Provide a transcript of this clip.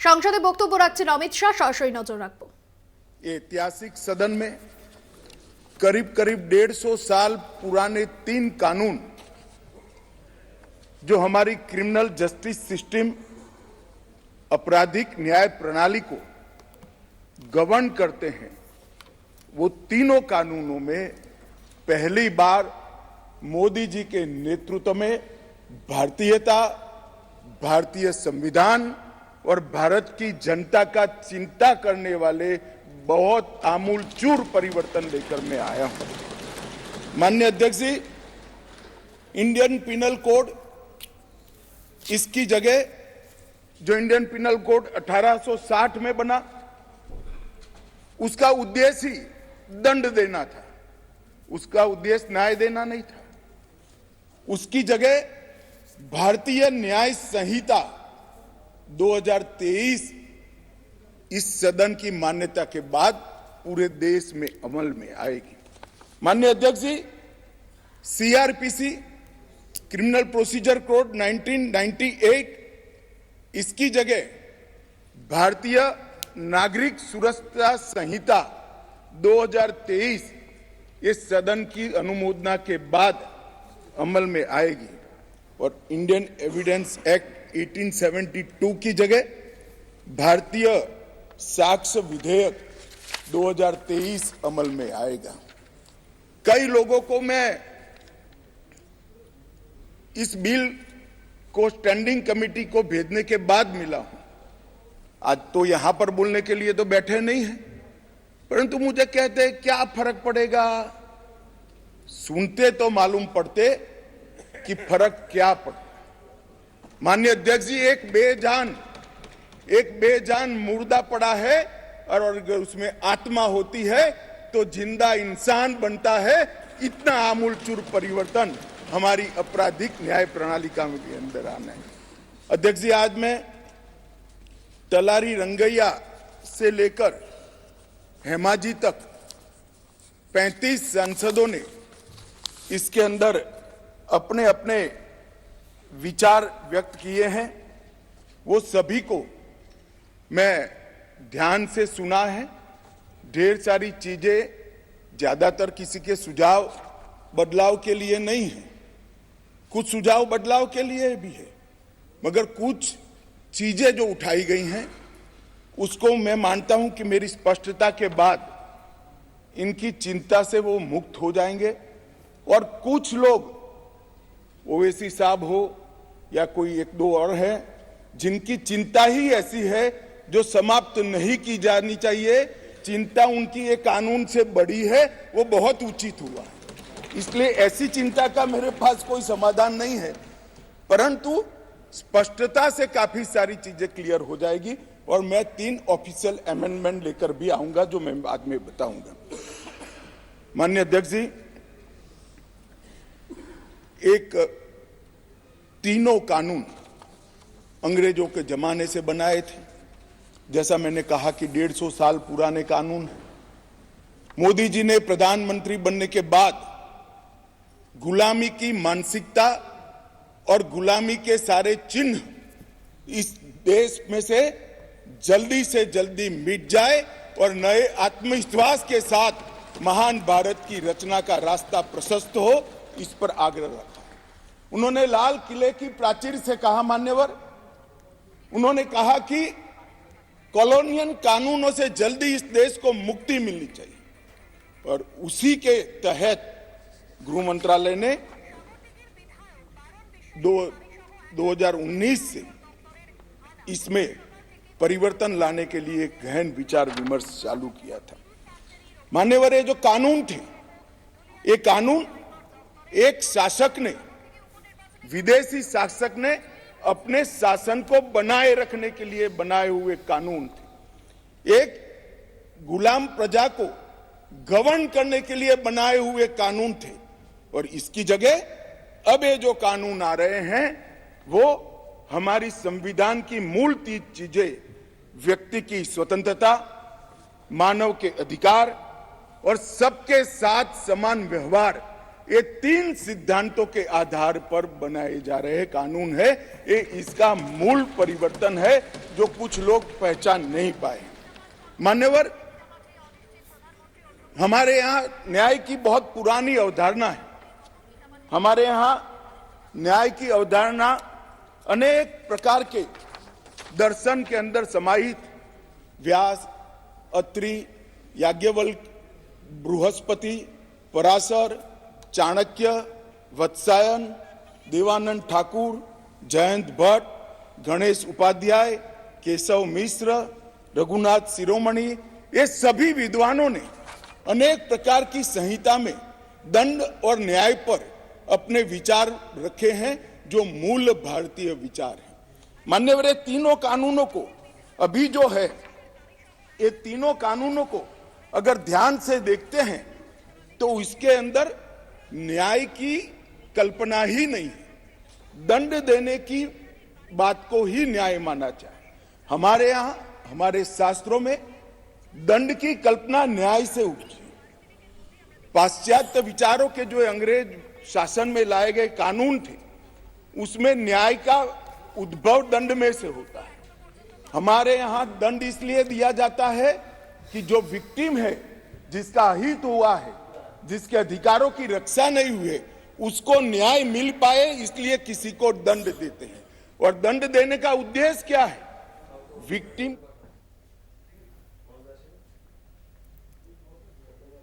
সংসদে বক্তব্য রাখছেন অমিত শাহ, সরাসরি নজর রাখবো। ऐतिहासिक सदन में करीब करीब 150 साल पुराने 3 कानून जो हमारी क्रिमिनल जस्टिस सिस्टम, आपराधिक न्याय प्रणाली को गवर्न करते हैं, वो तीनों कानूनों में पहली बार मोदी जी के नेतृत्व में भारतीयता, भारतीय संविधान और भारत की जनता का चिंता करने वाले बहुत आमूलचूर परिवर्तन लेकर मैं आया हूं। माननीय अध्यक्ष जी, इंडियन पिनल कोड, इसकी जगह जो इंडियन पिनल कोड 1860 में बना, उसका उद्देश्य ही दंड देना था, उसका उद्देश्य न्याय देना नहीं था। उसकी जगह भारतीय न्याय संहिता 2023 इस सदन की मान्यता के बाद पूरे देश में अमल में आएगी। माननीय अध्यक्ष जी, सीआरपीसी, क्रिमिनल प्रोसीजर कोड 1998, इसकी जगह भारतीय नागरिक सुरक्षा संहिता 2023 इस सदन की अनुमोदना के बाद अमल में आएगी और इंडियन एविडेंस एक्ट 1872 की जगह भारतीय साक्ष्य विधेयक 2023 अमल में आएगा। कई लोगों को मैं इस बिल को स्टैंडिंग कमेटी को भेजने के बाद मिला हूं। आज तो यहां पर बोलने के लिए तो बैठे नहीं हैं, परंतु मुझे कहते हैं क्या फर्क पड़ेगा। सुनते तो मालूम पड़ते कि फर्क क्या पड़ता। माननीय अध्यक्ष जी, एक बेजान मुर्दा पड़ा है और अगर उसमें आत्मा होती है तो जिंदा इंसान बनता है। इतना आमूलचूर परिवर्तन हमारी आपराधिक न्याय प्रणाली का के अंदर आना है। अध्यक्ष जी, आज मैं तलारी रंगैया से लेकर हेमाजी तक 35 सांसदों ने इसके अंदर अपने अपने विचार व्यक्त किए हैं। वो सभी को मैं ध्यान से सुना है। ढेर सारी चीजें ज्यादातर किसी के सुझाव बदलाव के लिए नहीं है, कुछ सुझाव बदलाव के लिए भी है, मगर कुछ चीजें जो उठाई गई हैं उसको मैं मानता हूं कि मेरी स्पष्टता के बाद इनकी चिंता से वो मुक्त हो जाएंगे। और कुछ लोग, ओवैसी साहब हो या कोई एक दो और है, जिनकी चिंता ही ऐसी है जो समाप्त नहीं की जानी चाहिए, चिंता उनकी एक कानून से बड़ी है, वो बहुत उचित हुआ। इसलिए ऐसी चिंता का मेरे पास कोई समाधान नहीं है, परंतु स्पष्टता से काफी सारी चीजें क्लियर हो जाएगी और मैं 3 ऑफिशियल अमेंडमेंट लेकर भी आऊंगा जो मैं बाद में बताऊंगा। माननीय अध्यक्ष जी, एक तीनों कानून अंग्रेजों के जमाने से बनाए थे। जैसा मैंने कहा कि 150 साल पुराने कानून है। मोदी जी ने प्रधानमंत्री बनने के बाद गुलामी की मानसिकता और गुलामी के सारे चिन्ह इस देश में से जल्दी मिट जाए और नए आत्मविश्वास के साथ महान भारत की रचना का रास्ता प्रशस्त हो, इस पर आग्रह रखा। उन्होंने लाल किले की प्राचीर से कहा, मान्यवर, उन्होंने कहा कि कॉलोनियल कानूनों से जल्दी इस देश को मुक्ति मिलनी चाहिए और उसी के तहत गृह मंत्रालय ने 2019 से इसमें परिवर्तन लाने के लिए गहन विचार विमर्श चालू किया था। मान्यवर, ये जो कानून थे, ये कानून एक शासक ने, विदेशी शासक ने अपने शासन को बनाए रखने के लिए बनाए हुए कानून थे। एक गुलाम प्रजा को गवर्न करने के लिए बनाए हुए कानून थे और इसकी जगह अब ये जो कानून आ रहे हैं वो हमारी संविधान की मूल 3 चीजें, व्यक्ति की स्वतंत्रता, मानव के अधिकार और सबके साथ समान व्यवहार, ये 3 सिद्धांतों के आधार पर बनाए जा रहे कानून है। ये इसका मूल परिवर्तन है जो कुछ लोग पहचान नहीं पाए। मान्यवर, हमारे यहाँ न्याय की बहुत पुरानी अवधारणा है। हमारे यहाँ न्याय की अवधारणा अनेक प्रकार के दर्शन के अंदर समाहित, व्यास, अत्रि, याज्ञवल्क्य, बृहस्पति, पराशर, चाणक्य, वत्सायन, देवानंद ठाकुर, जयंत भट्ट, गणेश उपाध्याय, केशव मिश्र, रघुनाथ शिरोमणि, ये सभी विद्वानों ने अनेक प्रकार की संहिता में दंड और न्याय पर अपने विचार रखे हैं जो मूल भारतीय विचार हैं। मान्यवर, ये तीनों कानूनों को अभी जो है, ये तीनों कानूनों को अगर ध्यान से देखते हैं तो इसके अंदर न्याय की कल्पना ही नहीं है। दंड देने की बात को ही न्याय माना जाए। हमारे यहाँ, हमारे शास्त्रों में दंड की कल्पना न्याय से उठी। पाश्चात्य विचारों के जो अंग्रेज शासन में लाए गए कानून थे, उसमें न्याय का उद्भव दंड में से होता है। हमारे यहाँ दंड इसलिए दिया जाता है कि जो विक्टिम है, जिसका अहित हुआ है, जिसके अधिकारों की रक्षा नहीं हुई, उसको न्याय मिल पाए, इसलिए किसी को दंड देते हैं। और दंड देने का उद्देश्य क्या है? विक्टिम